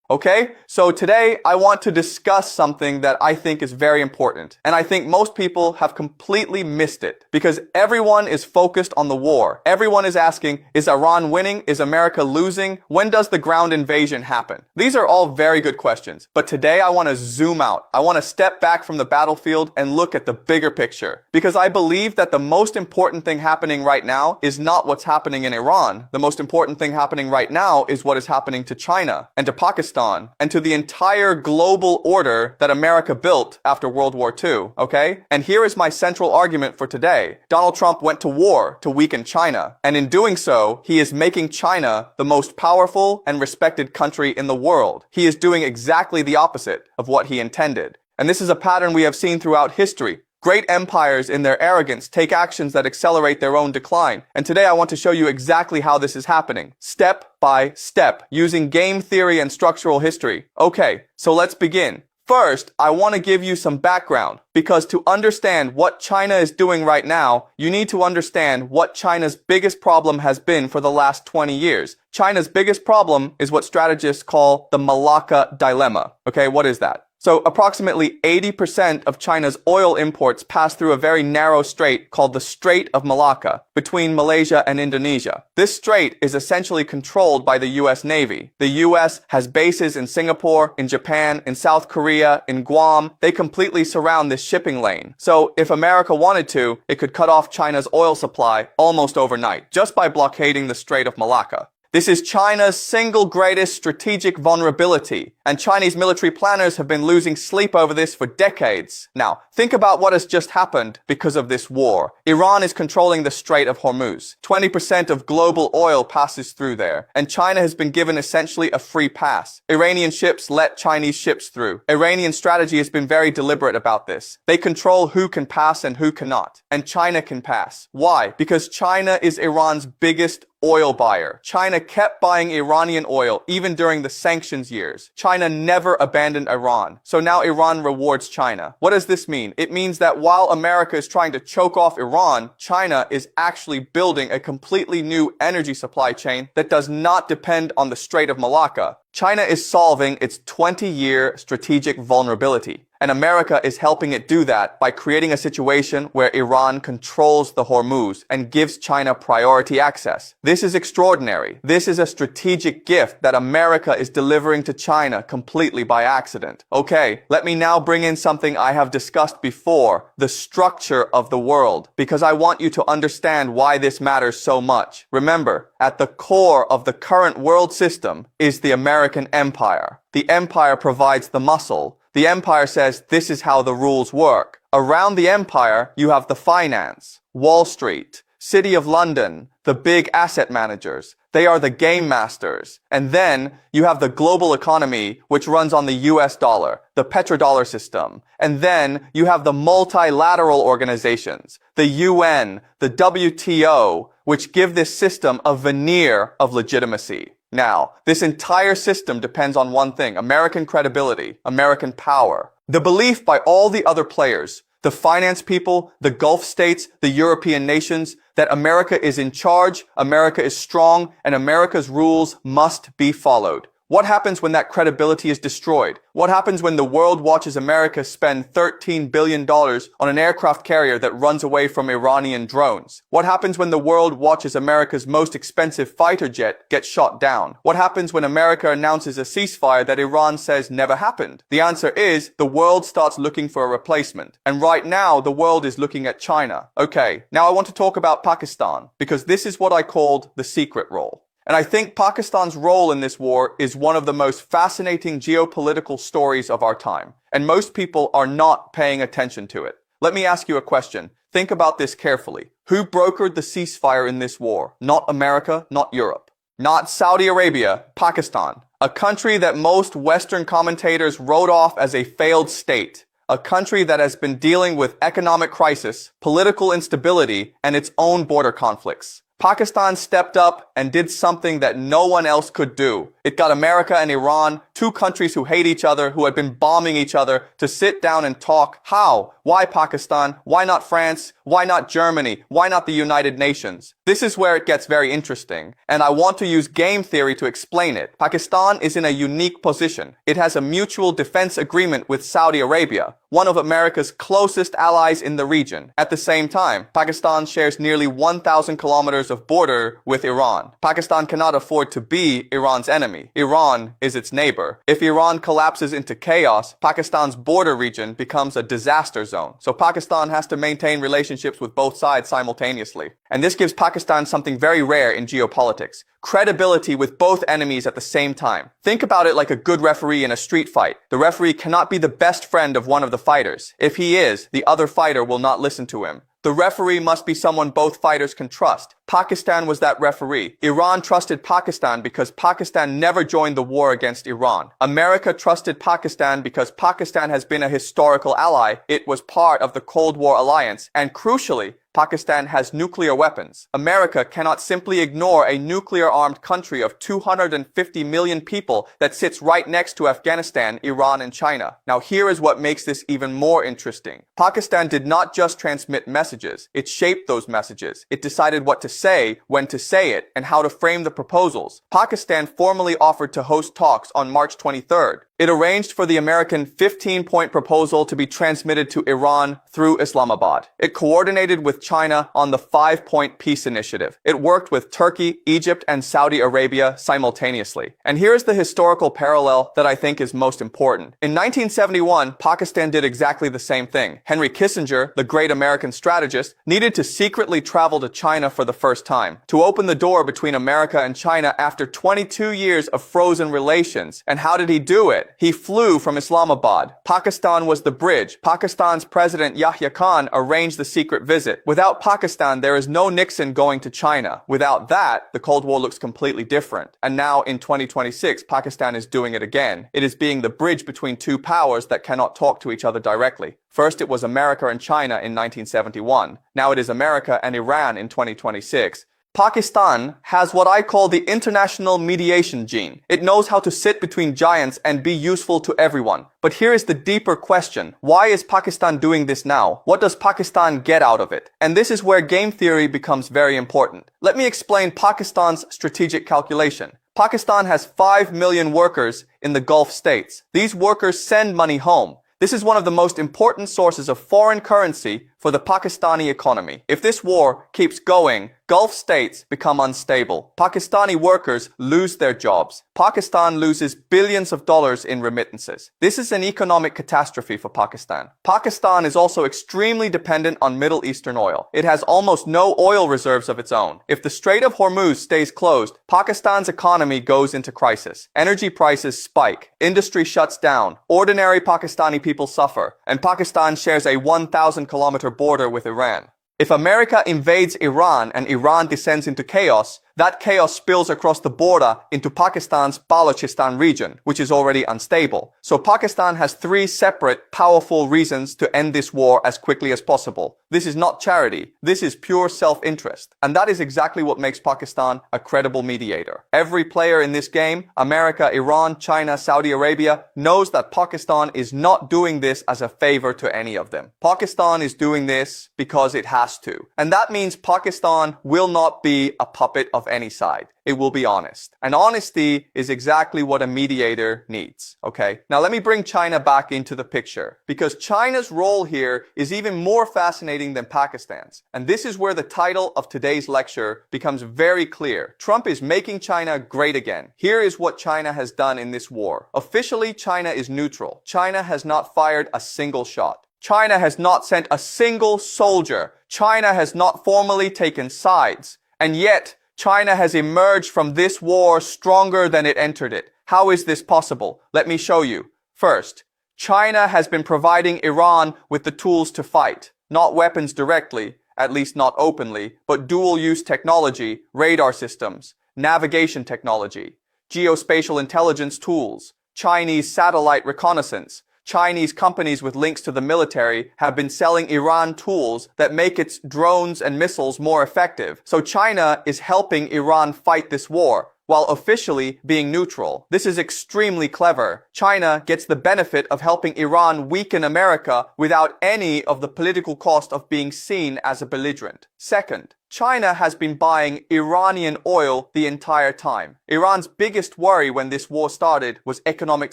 Okay, so today I want to discuss something that I think is very important. And I think most people have completely missed it because everyone is focused on the war. Everyone is asking, is Iran winning? Is America losing? When does the ground invasion happen? These are all very good questions. But today I want to zoom out. I want to step back from the battlefield and look at the bigger picture. Because I believe that the most important thing happening right now is not what's happening in Iran. The most important thing happening right now is what is happening to China and to Pakistan and to the entire global order that America built after World War II, okay? And here is my central argument for today. Donald Trump went to war to weaken China, and in doing so, he is making China the most powerful and respected country in the world. He is doing exactly the opposite of what he intended. And this is a pattern we have seen throughout history. Great empires, in their arrogance, take actions that accelerate their own decline. And today I want to show you exactly how this is happening, step by step, using game theory and structural history. Okay, so let's begin. First, I want to give you some background, because to understand what China is doing right now, you need to understand what China's biggest problem has been for the last 20 years. China's biggest problem is what strategists call the Malacca dilemma. Okay, what is that? So approximately 80% of China's oil imports pass through a very narrow strait called the Strait of Malacca between Malaysia and Indonesia. This strait is essentially controlled by the US Navy. The US has bases in Singapore, in Japan, in South Korea, in Guam. They completely surround this shipping lane. So if America wanted to, it could cut off China's oil supply almost overnight just by blockading the Strait of Malacca. This is China's single greatest strategic vulnerability, and Chinese military planners have been losing sleep over this for decades. Now, think about what has just happened because of this war. Iran is controlling the Strait of Hormuz. 20% of global oil passes through there, and China has been given essentially a free pass. Iranian ships let Chinese ships through. Iranian strategy has been very deliberate about this. They control who can pass and who cannot, and China can pass. Why? Because China is Iran's biggest oil buyer. China kept buying Iranian oil even during the sanctions years. China never abandoned Iran. So now Iran rewards China. What does this mean? It means that while America is trying to choke off Iran, China is actually building a completely new energy supply chain that does not depend on the Strait of Malacca. China is solving its 20-year strategic vulnerability. And America is helping it do that by creating a situation where Iran controls the Hormuz and gives China priority access. This is extraordinary. This is a strategic gift that America is delivering to China completely by accident. Okay, let me now bring in something I have discussed before, the structure of the world, because I want you to understand why this matters so much. Remember, at the core of the current world system is the American empire. The empire provides the muscle. The empire says this is how the rules work. Around the empire, you have the finance, Wall Street, City of London, the big asset managers. They are the game masters. And then you have the global economy, which runs on the US dollar, the petrodollar system. And then you have the multilateral organizations, the UN, the WTO, which give this system a veneer of legitimacy. Now, this entire system depends on one thing, American credibility, American power. The belief by all the other players, the finance people, the Gulf states, the European nations, that America is in charge, America is strong, and America's rules must be followed. What happens when that credibility is destroyed? What happens when the world watches America spend $13 billion on an aircraft carrier that runs away from Iranian drones? What happens when the world watches America's most expensive fighter jet get shot down? What happens when America announces a ceasefire that Iran says never happened? The answer is the world starts looking for a replacement. And right now, the world is looking at China. Okay, now I want to talk about Pakistan, because this is what I called the secret role. And I think Pakistan's role in this war is one of the most fascinating geopolitical stories of our time. And most people are not paying attention to it. Let me ask you a question. Think about this carefully. Who brokered the ceasefire in this war? Not America, not Europe. Not Saudi Arabia, Pakistan. A country that most Western commentators wrote off as a failed state. A country that has been dealing with economic crisis, political instability, and its own border conflicts. Pakistan stepped up and did something that no one else could do. It got America and Iran Two countries who hate each other, who had been bombing each other, to sit down and talk. How? Why Pakistan? Why not France? Why not Germany? Why not the United Nations? This is where it gets very interesting, and I want to use game theory to explain it. Pakistan is in a unique position. It has a mutual defense agreement with Saudi Arabia, one of America's closest allies in the region. At the same time, Pakistan shares nearly 1,000 kilometers of border with Iran. Pakistan cannot afford to be Iran's enemy. Iran is its neighbor. If Iran collapses into chaos, Pakistan's border region becomes a disaster zone. So Pakistan has to maintain relationships with both sides simultaneously. And this gives Pakistan something very rare in geopolitics: credibility with both enemies at the same time. Think about it like a good referee in a street fight. The referee cannot be the best friend of one of the fighters. If he is, the other fighter will not listen to him. The referee must be someone both fighters can trust. Pakistan was that referee. Iran trusted Pakistan because Pakistan never joined the war against Iran. America trusted Pakistan because Pakistan has been a historical ally. It was part of the Cold War alliance. And crucially, Pakistan has nuclear weapons. America cannot simply ignore a nuclear-armed country of 250 million people that sits right next to Afghanistan, Iran, and China. Now here is what makes this even more interesting. Pakistan did not just transmit messages. It shaped those messages. It decided what to say, when to say it, and how to frame the proposals. Pakistan formally offered to host talks on March 23rd. It arranged for the American 15-point proposal to be transmitted to Iran through Islamabad. It coordinated with China on the 5-point peace initiative. It worked with Turkey, Egypt, and Saudi Arabia simultaneously. And here's the historical parallel that I think is most important. In 1971, Pakistan did exactly the same thing. Henry Kissinger, the great American strategist, needed to secretly travel to China for the first time, to open the door between America and China after 22 years of frozen relations. And how did he do it? He flew from Islamabad. Pakistan was the bridge. Pakistan's President Yahya Khan arranged the secret visit. Without Pakistan, there is no Nixon going to China. Without that, the Cold War looks completely different. And now in 2026, Pakistan is doing it again. It is being the bridge between two powers that cannot talk to each other directly. First, it was America and China in 1971. Now it is America and Iran in 2026. Pakistan has what I call the international mediation gene. It knows how to sit between giants and be useful to everyone. But here is the deeper question. Why is Pakistan doing this now? What does Pakistan get out of it? And this is where game theory becomes very important. Let me explain Pakistan's strategic calculation. Pakistan has 5 million workers in the Gulf states. These workers send money home. This is one of the most important sources of foreign currency for the Pakistani economy. If this war keeps going, Gulf states become unstable. Pakistani workers lose their jobs. Pakistan loses billions of dollars in remittances. This is an economic catastrophe for Pakistan. Pakistan is also extremely dependent on Middle Eastern oil. It has almost no oil reserves of its own. If the Strait of Hormuz stays closed, Pakistan's economy goes into crisis. Energy prices spike. Industry shuts down. Ordinary Pakistani people suffer. And Pakistan shares a 1,000-kilometer border with Iran. If America invades Iran and Iran descends into chaos, that chaos spills across the border into Pakistan's Balochistan region, which is already unstable. So Pakistan has 3 separate, powerful reasons to end this war as quickly as possible. This is not charity. This is pure self-interest. And that is exactly what makes Pakistan a credible mediator. Every player in this game, America, Iran, China, Saudi Arabia, knows that Pakistan is not doing this as a favor to any of them. Pakistan is doing this because it has to. And that means Pakistan will not be a puppet of any side. It will be honest. And honesty is exactly what a mediator needs. Okay? Now let me bring China back into the picture, because China's role here is even more fascinating than Pakistan's. And this is where the title of today's lecture becomes very clear. Trump is making China great again. Here is what China has done in this war. Officially, China is neutral. China has not fired a single shot. China has not sent a single soldier. China has not formally taken sides. And yet, China has emerged from this war stronger than it entered it. How is this possible? Let me show you. First, China has been providing Iran with the tools to fight. Not weapons directly, at least not openly, but dual-use technology, radar systems, navigation technology, geospatial intelligence tools, Chinese satellite reconnaissance. Chinese companies with links to the military have been selling Iran tools that make its drones and missiles more effective. So China is helping Iran fight this war. while officially being neutral. This is extremely clever. China gets the benefit of helping Iran weaken America without any of the political cost of being seen as a belligerent. Second, China has been buying Iranian oil the entire time. Iran's biggest worry when this war started was economic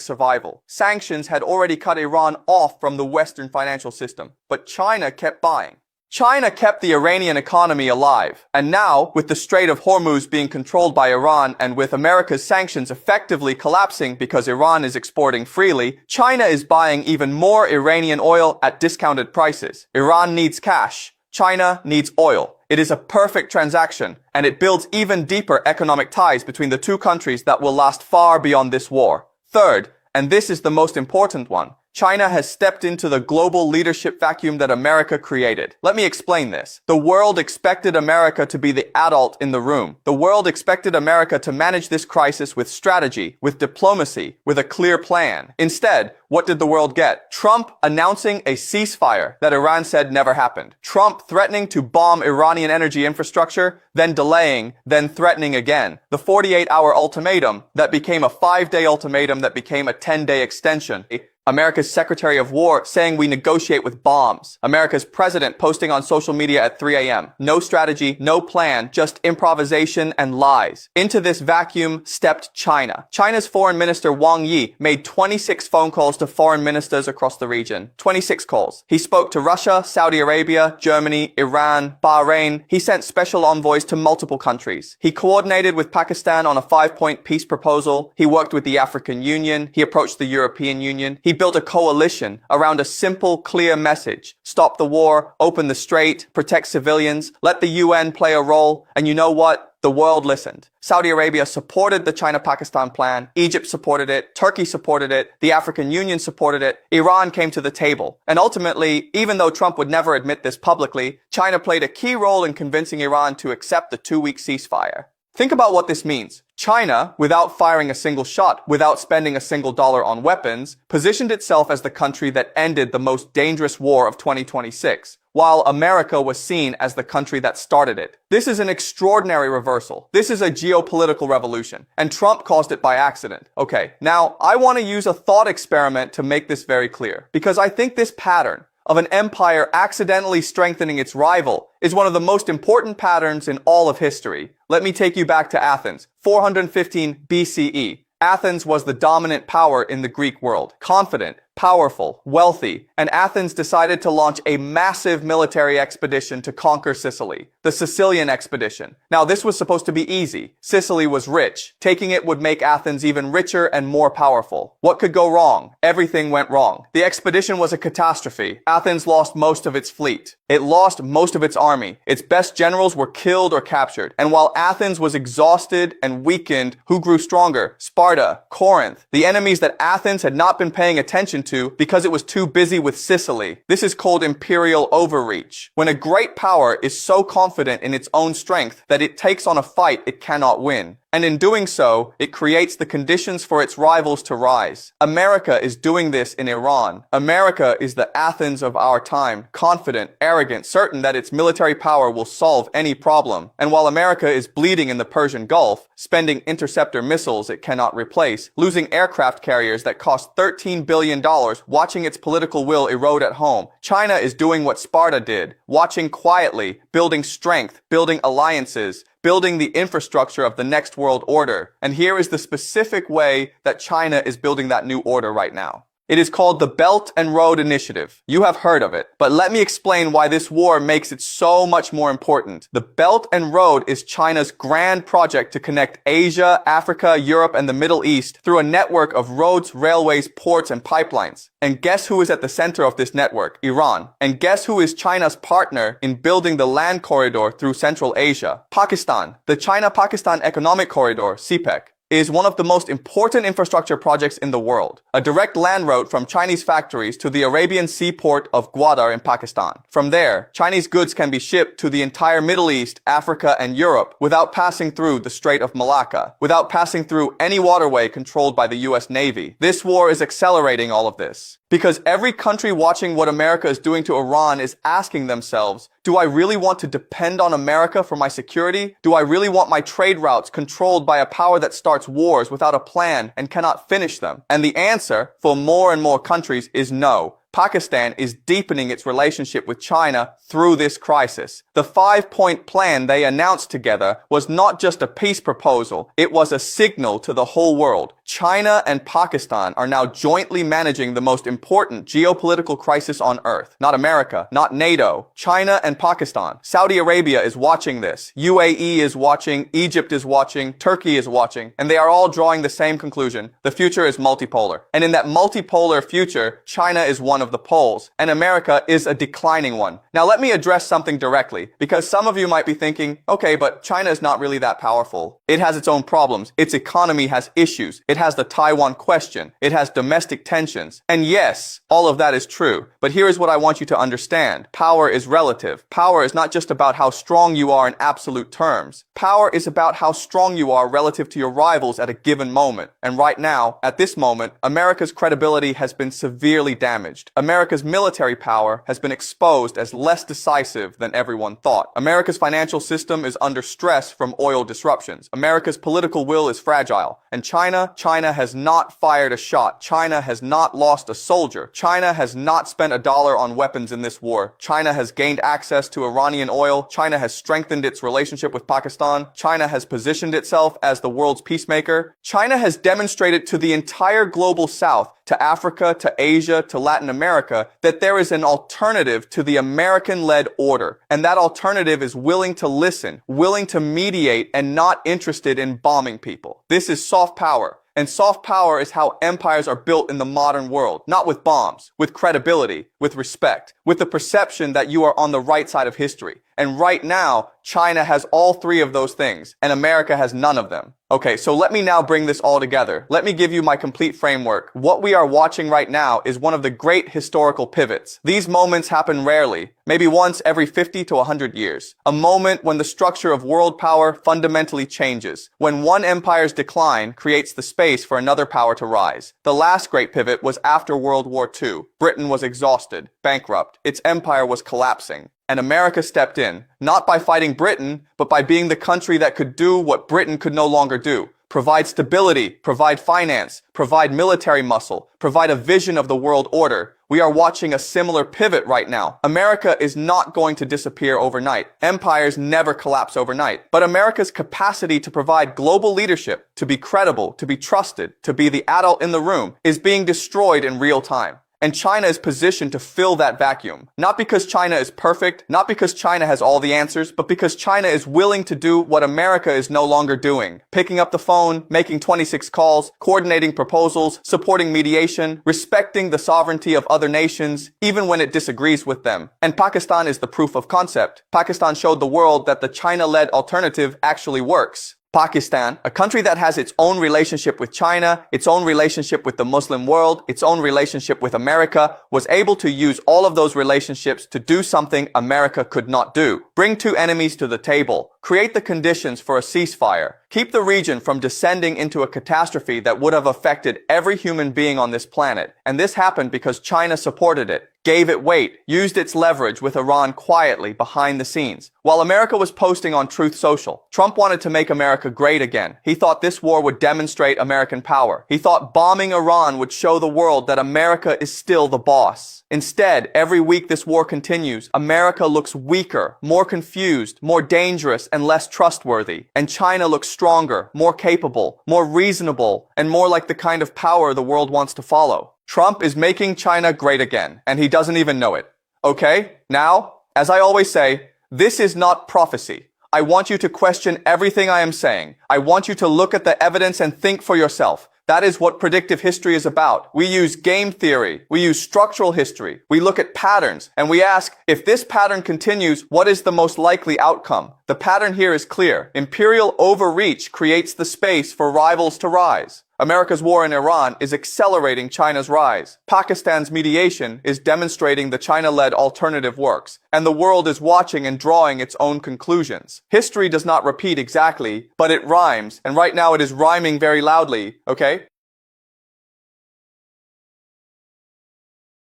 survival. Sanctions had already cut Iran off from the Western financial system, but China kept buying. China kept the Iranian economy alive, and now, with the Strait of Hormuz being controlled by Iran and with America's sanctions effectively collapsing because Iran is exporting freely, China is buying even more Iranian oil at discounted prices. Iran needs cash. China needs oil. It is a perfect transaction, and it builds even deeper economic ties between the two countries that will last far beyond this war. Third, and this is the most important one, China has stepped into the global leadership vacuum that America created. Let me explain this. The world expected America to be the adult in the room. The world expected America to manage this crisis with strategy, with diplomacy, with a clear plan. Instead, what did the world get? Trump announcing a ceasefire that Iran said never happened. Trump threatening to bomb Iranian energy infrastructure, then delaying, then threatening again. The 48-hour ultimatum that became a 5-day ultimatum that became a 10-day extension. America's Secretary of War saying we negotiate with bombs. America's president posting on social media at 3 a.m. No strategy, no plan, just improvisation and lies. Into this vacuum stepped China. China's foreign minister Wang Yi made 26 phone calls to foreign ministers across the region. 26 calls. He spoke to Russia, Saudi Arabia, Germany, Iran, Bahrain. He sent special envoys to multiple countries. He coordinated with Pakistan on a 5-point peace proposal. He worked with the African Union. He approached the European Union. He built a coalition around a simple, clear message. Stop the war, open the strait, protect civilians, let the UN play a role. And you know what? The world listened. Saudi Arabia supported the China-Pakistan plan. Egypt supported it. Turkey supported it. The African Union supported it. Iran came to the table. And ultimately, even though Trump would never admit this publicly, China played a key role in convincing Iran to accept the 2-week ceasefire. Think about what this means. China, without firing a single shot, without spending a single dollar on weapons, positioned itself as the country that ended the most dangerous war of 2026, while America was seen as the country that started it. This is an extraordinary reversal. This is a geopolitical revolution, and Trump caused it by accident. Okay, now I want to use a thought experiment to make this very clear, because I think this pattern of an empire accidentally strengthening its rival is one of the most important patterns in all of history. Let me take you back to Athens, 415 BCE. Athens was the dominant power in the Greek world, confident, powerful, wealthy, and Athens decided to launch a massive military expedition to conquer Sicily, the Sicilian expedition. Now, this was supposed to be easy. Sicily was rich. Taking it would make Athens even richer and more powerful. What could go wrong? Everything went wrong. The expedition was a catastrophe. Athens lost most of its fleet. It lost most of its army. Its best generals were killed or captured. And while Athens was exhausted and weakened, who grew stronger? Sparta, Corinth, the enemies that Athens had not been paying attention to because it was too busy with Sicily. This is called imperial overreach. When a great power is so confident in its own strength that it takes on a fight it cannot win. And in doing so, it creates the conditions for its rivals to rise. America is doing this in Iran. America is the Athens of our time, confident, arrogant, certain that its military power will solve any problem. And while America is bleeding in the Persian Gulf, spending interceptor missiles it cannot replace, losing aircraft carriers that cost $13 billion, watching its political will erode at home, China is doing what Sparta did, watching quietly, building strength, building alliances, building the infrastructure of the next world order. And here is the specific way that China is building that new order right now. It is called the Belt and Road Initiative. You have heard of it, but let me explain why this war makes it so much more important. The Belt and Road is China's grand project to connect Asia, Africa, Europe, and the Middle East through a network of roads, railways, ports, and pipelines. And guess who is at the center of this network? Iran. And guess who is China's partner in building the land corridor through Central Asia? Pakistan. The China-Pakistan Economic Corridor, CPEC, is one of the most important infrastructure projects in the world. A direct land route from Chinese factories to the Arabian seaport of Gwadar in Pakistan. From there, Chinese goods can be shipped to the entire Middle East, Africa, and Europe without passing through the Strait of Malacca, without passing through any waterway controlled by the US Navy. This war is accelerating all of this. Because every country watching what America is doing to Iran is asking themselves, do I really want to depend on America for my security? Do I really want my trade routes controlled by a power that starts wars without a plan and cannot finish them? And the answer for more and more countries is no. Pakistan is deepening its relationship with China through this crisis. The 5-point plan they announced together was not just a peace proposal, it was a signal to the whole world. China and Pakistan are now jointly managing the most important geopolitical crisis on earth. Not America, not NATO, China and Pakistan. Saudi Arabia is watching this. UAE is watching, Egypt is watching, Turkey is watching, and they are all drawing the same conclusion. The future is multipolar. And in that multipolar future, China is one of the poles, and America is a declining one. Now let me address something directly, because some of you might be thinking, okay, but China is not really that powerful. It has its own problems. Its economy has issues. It has the Taiwan question. It has domestic tensions. And yes, all of that is true. But here is what I want you to understand. Power is relative. Power is not just about how strong you are in absolute terms. Power is about how strong you are relative to your rivals at a given moment. And right now, at this moment, America's credibility has been severely damaged. America's military power has been exposed as less decisive than everyone thought. America's financial system is under stress from oil disruptions. America's political will is fragile. And China has not fired a shot. China has not lost a soldier. China has not spent a dollar on weapons in this war. China has gained access to Iranian oil. China has strengthened its relationship with Pakistan. China has positioned itself as the world's peacemaker. China has demonstrated to the entire global south, to Africa, to Asia, to Latin America, that there is an alternative to the American-led order. And that alternative is willing to listen, willing to mediate, and not interested in bombing people. This is soft power. And soft power is how empires are built in the modern world. Not with bombs, with credibility, with respect, with the perception that you are on the right side of history. And right now, China has all three of those things, and America has none of them. Okay, so let me now bring this all together. Let me give you my complete framework. What we are watching right now is one of the great historical pivots. These moments happen rarely, maybe once every 50 to 100 years. A moment when the structure of world power fundamentally changes. When one empire's decline creates the space for another power to rise. The last great pivot was after World War II. Britain was exhausted, bankrupt. Its empire was collapsing. And America stepped in, not by fighting Britain, but by being the country that could do what Britain could no longer do. Provide stability, provide finance, provide military muscle, provide a vision of the world order. We are watching a similar pivot right now. America is not going to disappear overnight. Empires never collapse overnight. But America's capacity to provide global leadership, to be credible, to be trusted, to be the adult in the room, is being destroyed in real time. And China is positioned to fill that vacuum. Not because China is perfect, not because China has all the answers, but because China is willing to do what America is no longer doing. Picking up the phone, making 26 calls, coordinating proposals, supporting mediation, respecting the sovereignty of other nations, even when it disagrees with them. And Pakistan is the proof of concept. Pakistan showed the world that the China-led alternative actually works. Pakistan, a country that has its own relationship with China, its own relationship with the Muslim world, its own relationship with America, was able to use all of those relationships to do something America could not do. Bring two enemies to the table. Create the conditions for a ceasefire. Keep the region from descending into a catastrophe that would have affected every human being on this planet. And this happened because China supported it, gave it weight, used its leverage with Iran quietly behind the scenes. While America was posting on Truth Social, Trump wanted to make America great again. He thought this war would demonstrate American power. He thought bombing Iran would show the world that America is still the boss. Instead, every week this war continues, America looks weaker, more confused, more dangerous, and less trustworthy. And China looks stronger, more capable, more reasonable, and more like the kind of power the world wants to follow. Trump is making China great again, and he doesn't even know it. Okay? Now, as I always say, this is not prophecy. I want you to question everything I am saying. I want you to look at the evidence and think for yourself. That is what predictive history is about. We use game theory. We use structural history. We look at patterns and we ask, if this pattern continues, what is the most likely outcome? The pattern here is clear. Imperial overreach creates the space for rivals to rise. America's war in Iran is accelerating China's rise. Pakistan's mediation is demonstrating the China-led alternative works, and the world is watching and drawing its own conclusions. History does not repeat exactly, but it rhymes, and right now it is rhyming very loudly, okay?